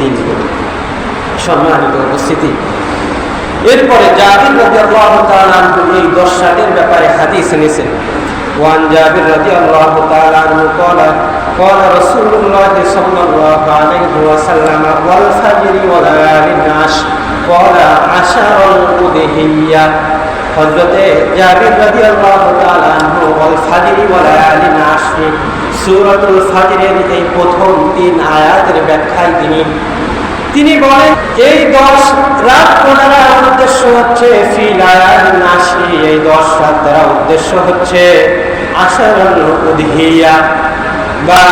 দিনগুলো। সম্মানিত উপস্থিতি, এরপরে জাবির রাদিয়াল্লাহু তাআলা আনহু এই 10 রাতের ব্যাপারে হাদিস এনেছেন। ওয়ান জাবির রাদিয়াল্লাহু তাআলা আনহু ক্বালা ক্বালা রাসূলুল্লাহ সাল্লাল্লাহু আলাইহি ওয়াসাল্লাম ওয়াল ফাজরি ওয়া লায়ালিন আশর ক্বালা আশারুল উদহিয়া। হযরতে জাবির রাদিয়াল্লাহু তাআলা আনহু ওয়াল ফাজরি ওয়া লায়ালিন আশর সূরাতুল ফাজরের এই প্রথম 3 আয়াতের ব্যাখ্যায় তিনি বলেন, এই 10 রাত পড়ার উদ্দেশ্য হচ্ছে ফি লায়ালিন আশর, এই 10 রাত দ্বারা উদ্দেশ্য হচ্ছে আশারুল উদহিয়া বা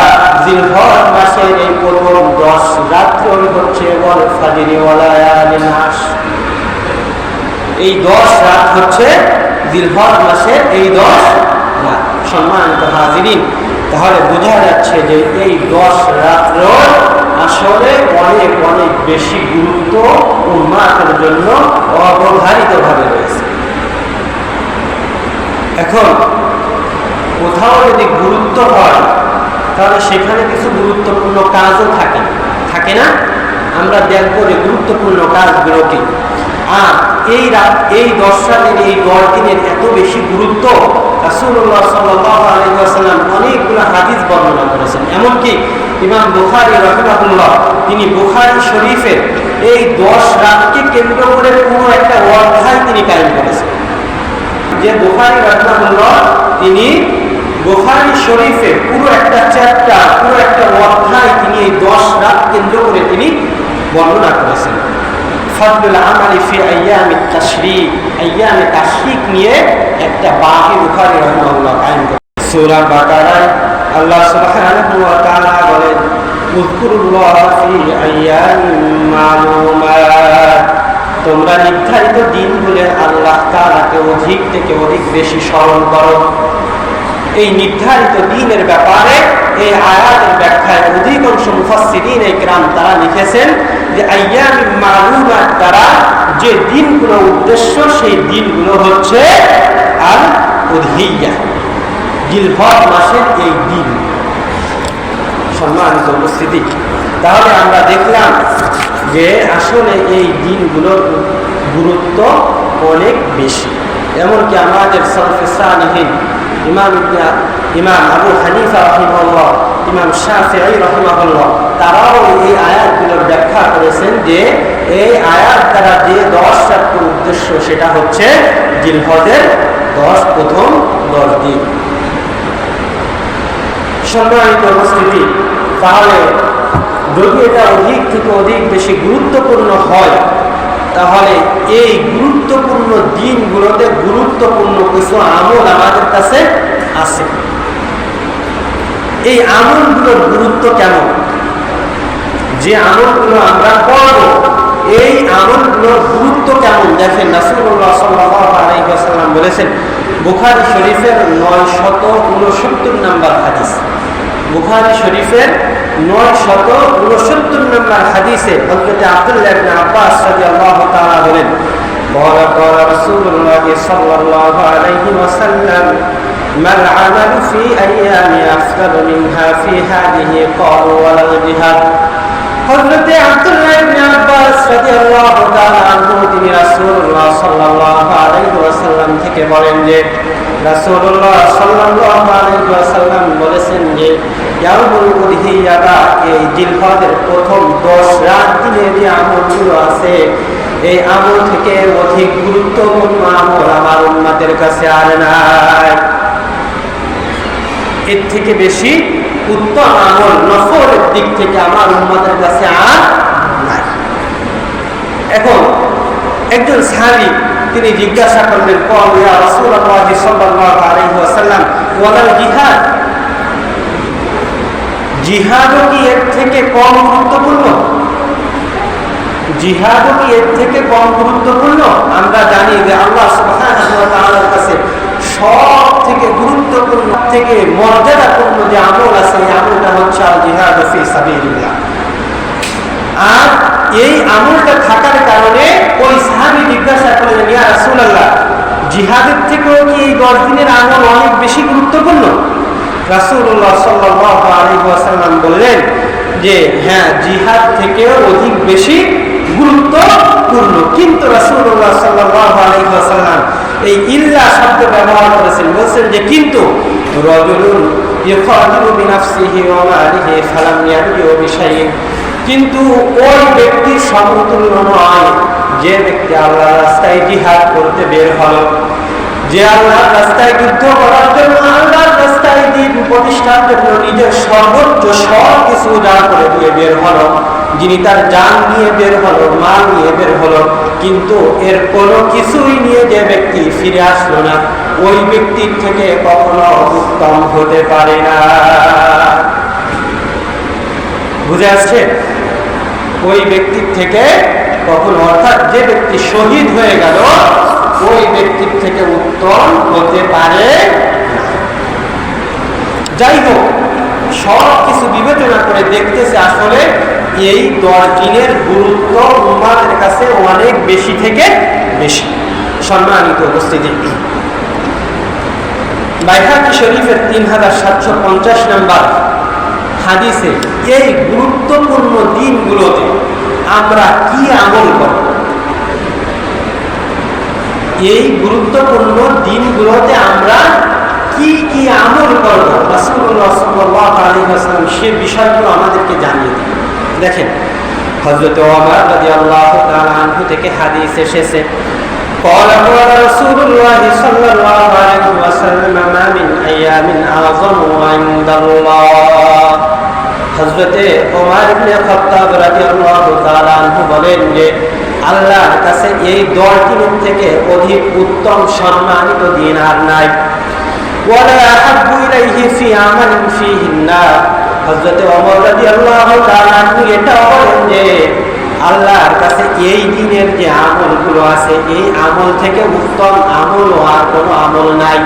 জিলহজ মাসের এই প্রথম 10 রাত্রি হচ্ছে ওয়াল ফাজরি ওয়া লায়ালিন আশর। এই 10 রাত হচ্ছে জিলহজ মাসের এই 10 রাত। সম্মানিত হাজিরিন, তাহলে বোঝা যাচ্ছে যে এই 10 রাত্র আসলে অনেক অনেক বেশি গুরুত্ব উম্মাতের জন্য অবধারিতভাবে রয়েছে। এখন কোথাও যদি গুরুত্ব হয় তাহলে সেখানে কিছু গুরুত্বপূর্ণ কাজও থাকে না। আমরা দেখব যে গুরুত্বপূর্ণ কাজগুলো কি। আর এই 10 রাতের এই 10 দিনের এত বেশি গুরুত্ব রাসূলুল্লাহ সাল্লাল্লাহু আলাইহি ওয়াসাল্লাম অনেকগুলো হাদিস বর্ণনা করেছেন। এমনকি ইমাম বুখারী রাহিমাহুল্লাহ তিনি বুখারী শরীফের এই 10 রাতকে কেন্দ্র করে পুরো একটা অধ্যায় তিনি কায়েম করেছেন। যে বুখারী রাহিমাহুল্লাহ তিনি বুখারী শরীফে পুরো একটা চ্যাপ্টার, পুরো একটা অধ্যায় তিনি এই 10 রাত কেন্দ্র করে তিনি বর্ণনা করেছেন। ফাদলুল আমালি ফি আইয়ামিত তাশরিক, আইয়ামে তাশরিক নিয়ে একটা বাকি বুখারী রাহিমাহুল্লাহ কায়েম করেছেন। সূরা বাকারায় আল্লাহ সুবহানাহু ওয়া তাআলা বলেন, উযকুরুল্লাহ ফি আইয়ামিন মালুমাত, তোমরা নির্ধারিত দিনগুলো আল্লাহ তাআলাকে অধিক থেকে অধিক বেশি স্মরণ করো। এই নির্ধারিত দিনের ব্যাপারে এই আয়াতের ব্যাখ্যায় অধিকাংশ মুফাসসিরিন ইকরাম তারা লিখেছেন যে আইয়ামিন মালুমাত দ্বারা যে দিনগুলো উদ্দেশ্য সেই দিনগুলো হচ্ছে আল উদহিয়া, জিলহজ মাসের এই দিন। সম্মানিত উপস্থিতি, তাহলে আমরা দেখলাম যে আসলে এই দিনগুলোর গুরুত্ব অনেক বেশি। এমনকি আমাদের সালফে সালিহিন ইমাম আবু হানিফা রাহিমাহুল্লাহ, ইমাম শাফিঈ রাহিমাহুল্লাহ তারাও এই আয়াতগুলোর ব্যাখ্যা করেছেন যে এই আয়াত দ্বারা যে 10 রাতের উদ্দেশ্য সেটা হচ্ছে জিলহজের প্রথম 10 দিন। সম্মানিত উপস্থিতি, তাহলে যদি এটা অধিক থেকে অধিক বেশি গুরুত্বপূর্ণ হয় তাহলে এই গুরুত্বপূর্ণ দিনগুলোতে গুরুত্বপূর্ণ কিছু আমল আমাদের কাছে আছে। এই আমলগুলোর গুরুত্ব কেমন, যে আমলগুলো আমরা করব এই আমলগুলোর গুরুত্ব কেমন, দেখেন রাসূলুল্লাহ সাল্লাল্লাহু আলাইহি ওয়াসাল্লাম বলেছেন বুখারী শরীফের 969 নম্বর হাদিস, বুখারী শরীফের 969 নম্বর হাদিসে হযরত আব্দুল্লাহ ইবনে আব্বাস রাদিয়াল্লাহু তাআলা বলেন, قال رسول الله صلى الله عليه وسلم ما العمل في أيام أفضل منها في هذه قالوا ولا الجهاد। হযরত আব্দুল্লাহ ইবনে আব্বাস রাদিয়াল্লাহু তাআলা আনহু তিনি রাসূলুল্লাহ সাল্লাল্লাহু আলাইহি ওয়াসাল্লাম থেকে বলেন যে রাসূলুল্লাহ সাল্লাল্লাহু আলাইহি ওয়াসাল্লাম বলেছেন যে ইয়াউমুল উদহিয়া বা এই জিলহজের প্রথম 10 রাত দিনে যে আমলগুলো আছে এই আমল থেকে অধিক গুরুত্বপূর্ণ আমল আমার উম্মতের কাছে আর নাই। এর থেকে বেশি উত্তম আমল নফলের দিক থেকে আমার উম্মতের কাছে আর নাই। এখন একজন সাহাবী তিনি জিজ্ঞাসা করলেন, ইয়া রাসূলুল্লাহ সাল্লাল্লাহু আলাইহি ওয়াসাল্লাম ওয়ালাল জিহাদ, জিহাদও কি এর থেকে কম গুরুত্বপূর্ণ? জিহাদও কি এর থেকে কম গুরুত্বপূর্ণ? আমরা জানি যে আল্লাহ সুবহানাহু ওয়া তাআলার কাছে সব থেকে গুরুত্বপূর্ণ থেকে মর্যাদাপূর্ণ যে আমল আছে এই আমলটা হচ্ছে আল জিহাদ ফি সাবিলিল্লাহ। আর এই আমলটা থাকার কারণে ওই সাহাবী জিজ্ঞাসা করলেন, ইয়া রাসূলুল্লাহ জিহাদের থেকেও কি এই 10 দিনের আমল অনেক বেশি গুরুত্বপূর্ণ? রাসূলুল্লাহ সাল্লাল্লাহু আলাইহি ওয়াসাল্লাম বললেন যে হ্যাঁ জিহাদ থেকেও অধিক বেশি গুরুত্বপূর্ণ, কিন্তু রাসূলুল্লাহ সাল্লাল্লাহু আলাইহি ওয়াসাল্লাম এই ইল্লা শব্দ ব্যবহার করেছেন, বলছেন যে কিন্তু রাজুলুন ইউখাদিরু বিনাফসিহি ওয়া মালিহি ফালাম ইয়ারজু বিশাইইন, কিন্তু ওই ব্যক্তির সমতুল্য নয় যে ব্যক্তি আল্লাহর রাস্তায় জিহাদ করতে বের হলো, যে আল্লাহর রাস্তায় যুদ্ধ করার জন্য, আল্লাহর রাস্তায় দিন প্রতিষ্ঠার জন্য নিজের সর্বোচ্চ সব কিছু উজাড় করে দিয়ে বের হলো, যিনি তার জান নিয়ে বের হলো, মাল নিয়ে বের হলো, কিন্তু এর কোনো কিছুই নিয়ে যে ব্যক্তি ফিরে আসলো না, ওই ব্যক্তির থেকে কখনো উত্তম হতে পারে না। বুঝে আসছে? ওই ব্যক্তির থেকে কখনো, অর্থাৎ যে ব্যক্তি শহীদ হয়ে গেল ওই ব্যক্তির থেকে উত্তম হতে পারে। যাই হোক, সব কিছু বিবেচনা করে দেখতেছে আসলে এই 10 দিনের গুরুত্ব উম্মাদের কাছে অনেক বেশি থেকে বেশি। সম্মানিত উপস্থিতি, বাইহাকি শরীফের 3750 নম্বর হাদিসে এই গুরুত্বপূর্ণ দিনগুলোতে আমরা কি আমল করব, এই গুরুত্বপূর্ণ দিনগুলোতে আমরা কি কি আমল করব, রাসূলুল্লাহ সাল্লাল্লাহু আলাইহি ওয়াসাল্লাম সে বিষয়গুলো আমাদেরকে জানিয়ে দেন। দেখেন, হযরত ওমর রাদিয়াল্লাহু তাআলা আনহু থেকে হাদিস এসেছে, قال رسول الله صلى الله عليه وسلم ما من أيام أعظم عند الله। হযরতে ওমর ইবনে খাত্তাব রাদিয়াল্লাহু তাআলা আনহু বলেন যে আল্লাহর কাছে এই 10 দিনের থেকে অধিক উত্তম সম্মানিত দিন আর নাই। ওয়ালা আহাব্বু ইলাইহি ফি আমালিন ফিহিন্না। হযরতে ওমর রাদিয়াল্লাহু তাআলা আনহু এটা বলেন যে আল্লাহর কাছে এই দিনের যে আমলগুলো আছে, এই আমল থেকে উত্তম আমল আর কোনো আমল নাই।